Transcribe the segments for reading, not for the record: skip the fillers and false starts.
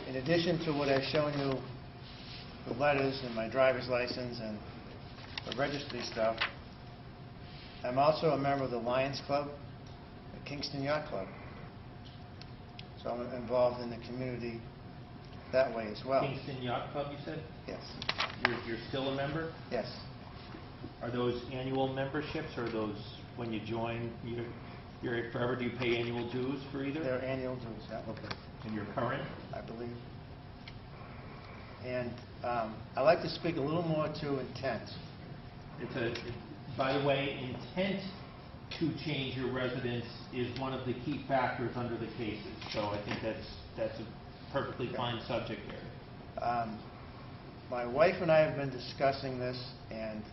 in addition to what I've shown you, the letters and my driver's license and the registry stuff, I'm also a member of the Lions Club, the Kingston Yacht Club. So I'm involved in the community that way as well. Kingston Yacht Club, you said? Yes. You're still a member? Yes. Are those annual memberships, or are those when you join, you're forever, do you pay annual dues for either? They're annual dues, yeah. Okay. And you're current? I believe. And I'd like to speak a little more to intent. By the way, intent to change your residence is one of the key factors under the cases. So I think that's a perfectly fine subject area. My wife and I have been discussing this, and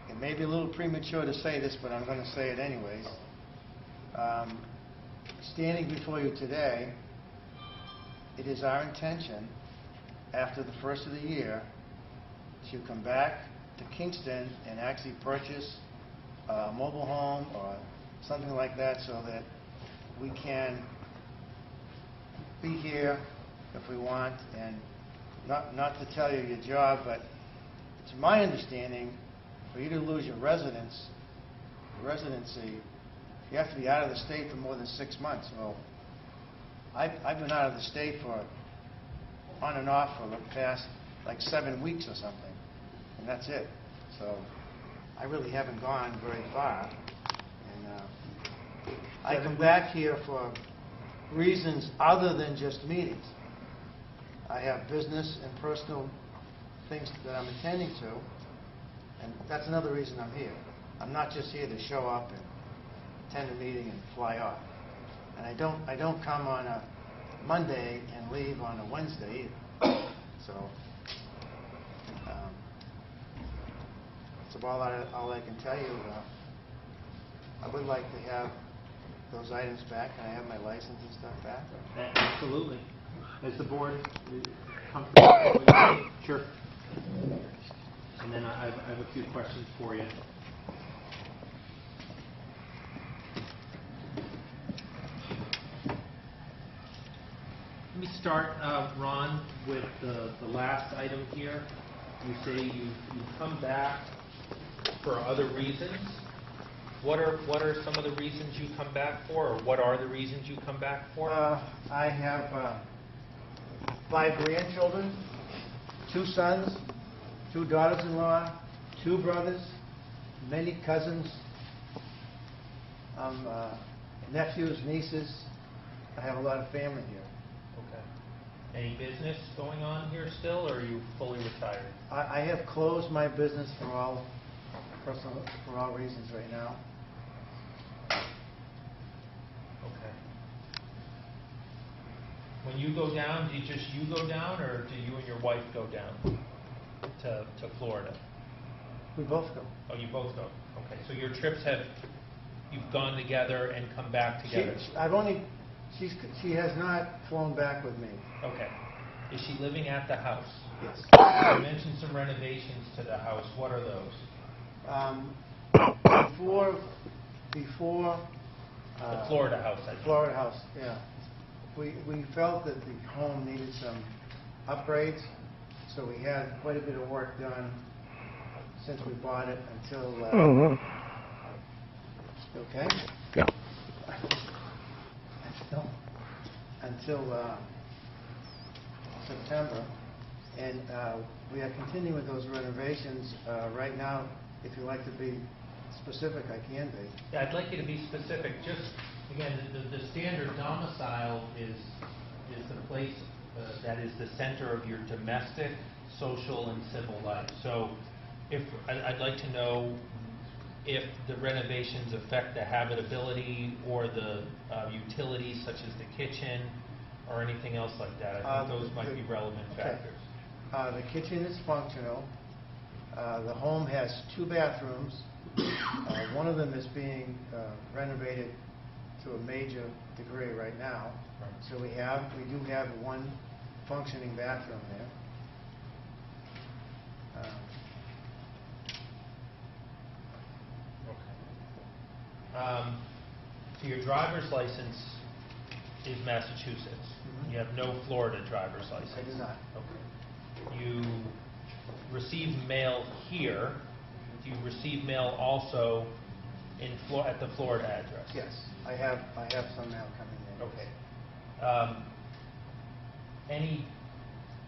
it may be a little premature to say this, but I'm going to say it anyways. Standing before you today, it is our intention, after the first of the year, to come back to Kingston and actually purchase a mobile home or something like that, so that we can be here if we want. And not to tell you your job, but it's my understanding, for you to lose your residency, you have to be out of the state for more than 6 months. Well, I've been out of the state for on and off for the past like 7 weeks or something, and that's it. So I really haven't gone very far, and I come back here for reasons other than just meetings. I have business and personal things that I'm attending to, and that's another reason I'm here. I'm not just here to show up and attend a meeting and fly off. And I don't come on a Monday and leave on a Wednesday either. So that's about all I can tell you. I would like to have those items back. Can I have my license and stuff back? Absolutely. Is the board comfortable with that? Sure. And then I have a few questions for you. Let me start, Ron, with the last item here. You say you come back for other reasons. What are some of the reasons you come back for, or what are the reasons you come back for? I have 5 grandchildren, 2 sons, 2 daughters-in-law, 2 brothers, many cousins, nephews, nieces. I have a lot of family here. Okay. Any business going on here still, or are you fully retired? I have closed my business for all reasons right now. Okay. When you go down, do you go down, or do you and your wife go down to Florida? We both go. Oh, you both go. Okay. So your trips you've gone together and come back together. She has not flown back with me. Okay. Is she living at the house? Yes. You mentioned some renovations to the house. What are those? Before the Florida house, I think. Florida house, yeah. We felt that the home needed some upgrades, so we had quite a bit of work done since we bought it until. Okay. Yeah. Until September, and we are continuing with those renovations right now. If you'd like to be specific, I can be. Yeah, I'd like you to be specific. Just again, the standard domicile is the place that is the center of your domestic, social, and civil life. So, I'd like to know if the renovations affect the habitability or the utilities, such as the kitchen or anything else like that. I think those might be relevant factors. The kitchen is functional. The home has 2 bathrooms. One of them is being renovated to a major degree right now. Right. So we do have 1 functioning bathroom there. So your driver's license is Massachusetts. Mhm. You have no Florida driver's license. I do not. Okay. You receive mail here. Do you receive mail also at the Florida address? Yes, I have some mail coming in. Okay. Any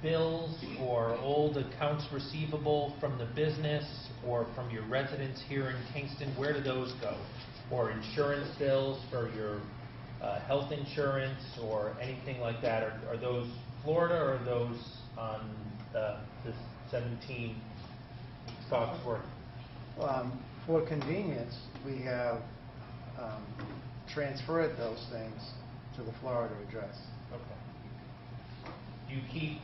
bills or old accounts receivable from the business or from your residence here in Kingston, where do those go? Or insurance bills for your health insurance or anything like that? Are those Florida or are those on the 17 Foxworth? For convenience, we have transferred those things to the Florida address. Okay. Do you keep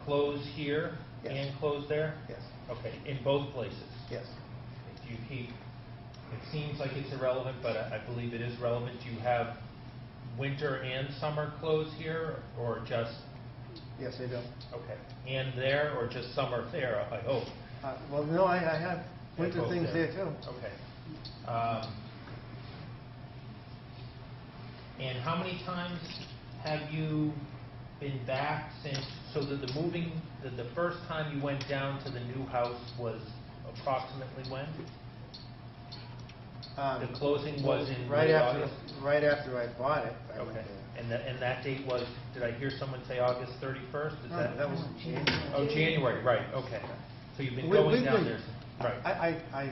clothes here Yes. and clothes there? Yes. Okay, in both places? Yes. Do you keep, it seems like it's irrelevant, but I believe it is relevant. Do you have winter and summer clothes here, or just? Yes, I do. Okay, and there, or just summer there, I hope? Well, no, I have winter both things there too. Okay. And how many times have you been back since, so that the first time you went down to the new house was approximately when? The closing was in right late after August? Right after I bought it. I went Okay, there. and that date was, did I hear someone say August 31st? Is No, that was in January. Oh, January, right, okay. So you've been We- going we've down been- there, right. I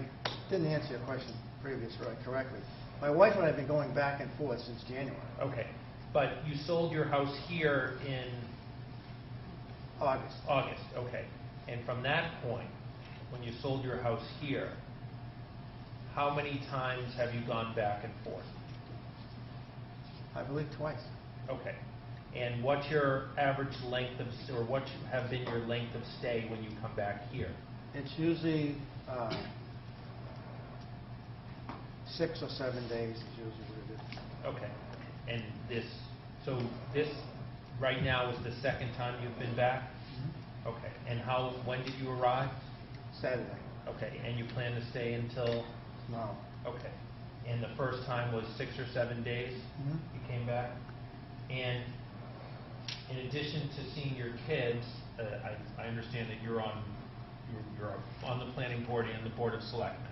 didn't answer your question previously correctly. My wife and I have been going back and forth since January. Okay, but you sold your house here in August. August, okay. And from that point, when you sold your house here, how many times have you gone back and forth? I believe twice. Okay. And what's your average length of, or what have been your length of stay when you come back here? It's usually 6 or 7 days is usually what it is. Okay. And this right now is the second time you've been back? Okay. And when did you arrive? Saturday. Okay. And you plan to stay until? Tomorrow. Okay. And the first time was 6 or 7 days? Mhm. You came back? And in addition to seeing your kids, I understand that you're on the planning board and the Board of Selectmen,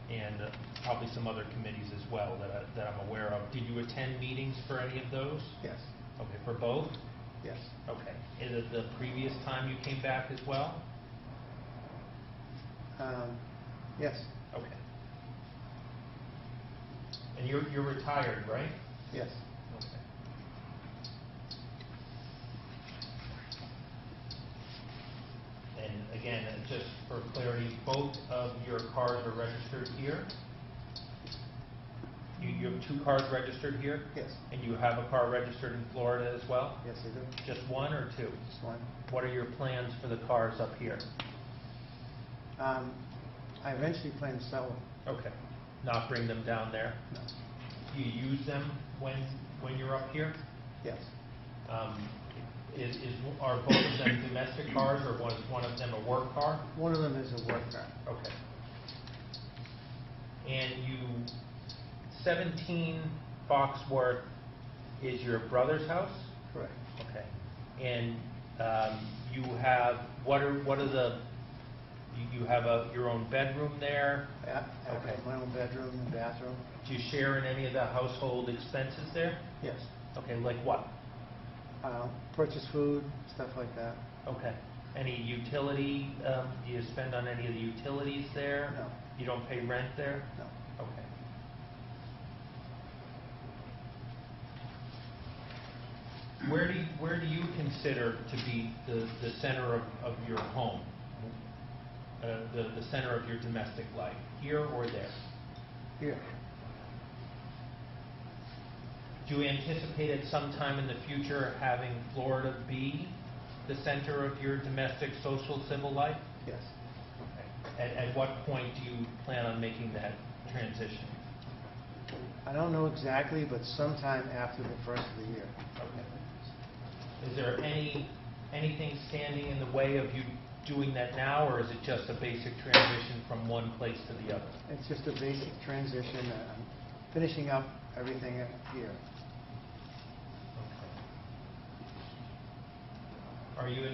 and probably some other committees as well that I'm aware of. Did you attend meetings for any of those? Yes. Okay, for both? Yes. Okay. Is it the previous time you came back as well? Yes. Okay. And you're retired, right? Yes. Okay. And again, just for clarity, both of your cars are registered here? You have 2 cars registered here? Yes. And you have a car registered in Florida as well? Yes, I do. Just 1 or 2? Just one. What are your plans for the cars up here? I eventually plan to sell them. Okay. Not bring them down there? No. Do you use them when you're up here? Yes. Are both of them domestic cars, or was one of them a work car? One of them is a work car. Okay. And 17 Foxworth is your brother's house? Correct. Okay. And you have, what are the, you have your own bedroom there? Yeah, I have Okay. my own bedroom and bathroom. Do you share in any of the household expenses there? Yes. Okay, like what? Purchase food, stuff like that. Okay. Any utility, do you spend on any of the utilities there? No. You don't pay rent there? No. Okay. Where do you consider to be the center of your home? The center of your domestic life, here or there? Here. Do you anticipate at some time in the future having Florida be the center of your domestic, social, civil life? Yes. Okay. At what point do you plan on making that transition? I don't know exactly, but sometime after the first of the year. Okay. Is there anything standing in the way of you doing that now, or is it just a basic transition from one place to the other? It's just a basic transition. I'm finishing up everything here. Are you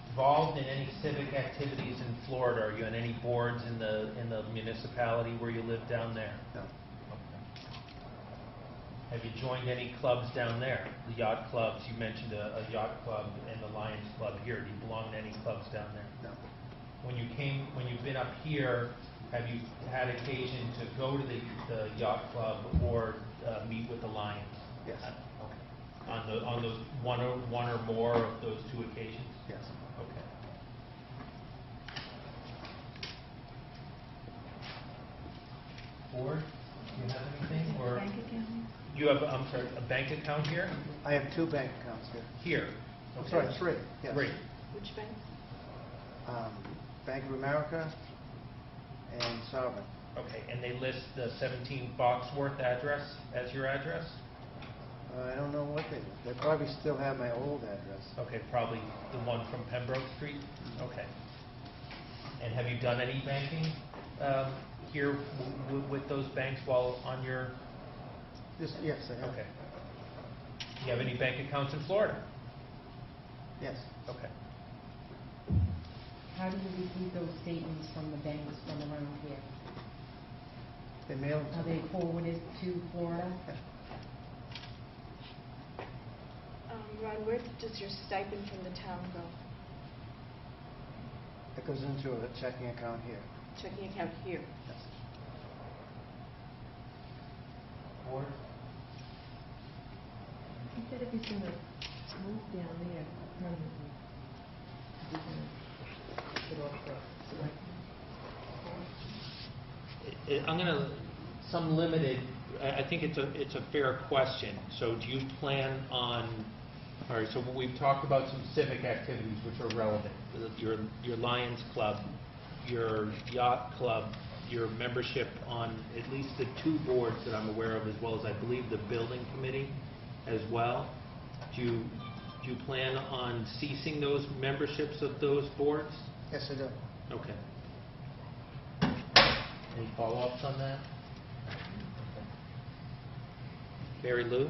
involved in any civic activities in Florida? Are you on any boards in the municipality where you live down there? No. Have you joined any clubs down there? The yacht clubs, you mentioned a yacht club and the Lions Club here. Do you belong to any clubs down there? No. When you've been up here, have you had occasion to go to the yacht club or meet with the Lions? Yes. Okay. On those one or more of those two occasions? Yes. Okay. Board, do you have anything? Or Bank account? you have, I'm sorry, a bank account here? I have 2 bank accounts here. Here. I'm Okay. sorry, 3. Yes. 3. Which bank? Bank of America and Sovereign. Okay, and they list the 17 Foxworth address as your address? I don't know what they probably still have my old address. Okay, probably the one from Pembroke Street? Okay. And have you done any banking here with those banks while on your... Yes, I have. Okay. Do you have any bank accounts in Florida? Yes. Okay. How do you receive those statements from the banks from around here? They mailed Are they forwarded to Florida? Ron, where does your stipend from the town go? It goes into a checking account here. Checking account here. Yes. Board? He said if he's gonna move down there permanently, he's gonna put it off for select. I'm going to, some limited, I think it's a fair question. So do you plan on, all right, so we've talked about some civic activities which are relevant. Your Lions Club, your yacht club, your membership on at least the 2 boards that I'm aware of, as well as I believe the building committee as well. Do you plan on ceasing those memberships of those boards? Yes, I do. Okay. Any follow-ups on that? Mary Lou?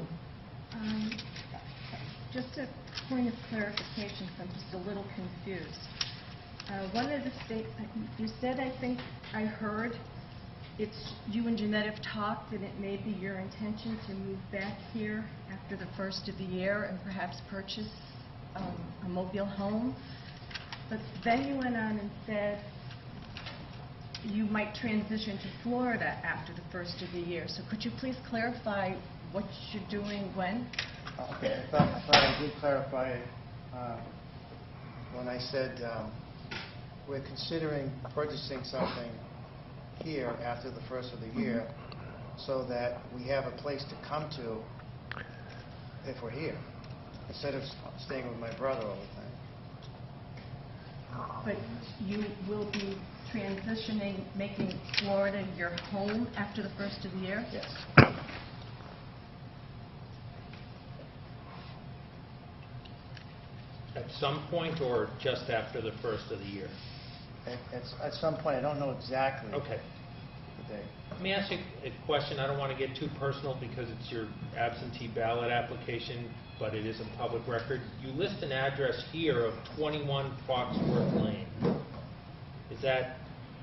Just a point of clarification, 'cause I'm just a little confused. One of the you said, I think I heard, it's you and Jeanette have talked that it may be your intention to move back here after the first of the year and perhaps purchase a mobile home. But then you went on and said you might transition to Florida after the first of the year. So could you please clarify what you're doing when? Okay, I thought I did clarify it when I said we're considering purchasing something here after the first of the year so that we have a place to come to if we're here, instead of staying with my brother all the time. But you will be transitioning, making Florida your home after the first of the year? Yes. At some point or just after the first of the year? At some point, I don't know exactly Okay. the date. Let me ask you a question. I don't want to get too personal because it's your absentee ballot application, but it is a public record. You list an address here of 21 Foxworth Lane. Is that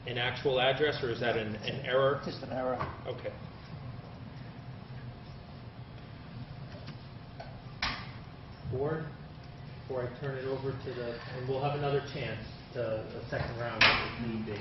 an actual address or is that an error? Just an error. Okay. Board, before I turn it over to and we'll have another chance to a second round if need be.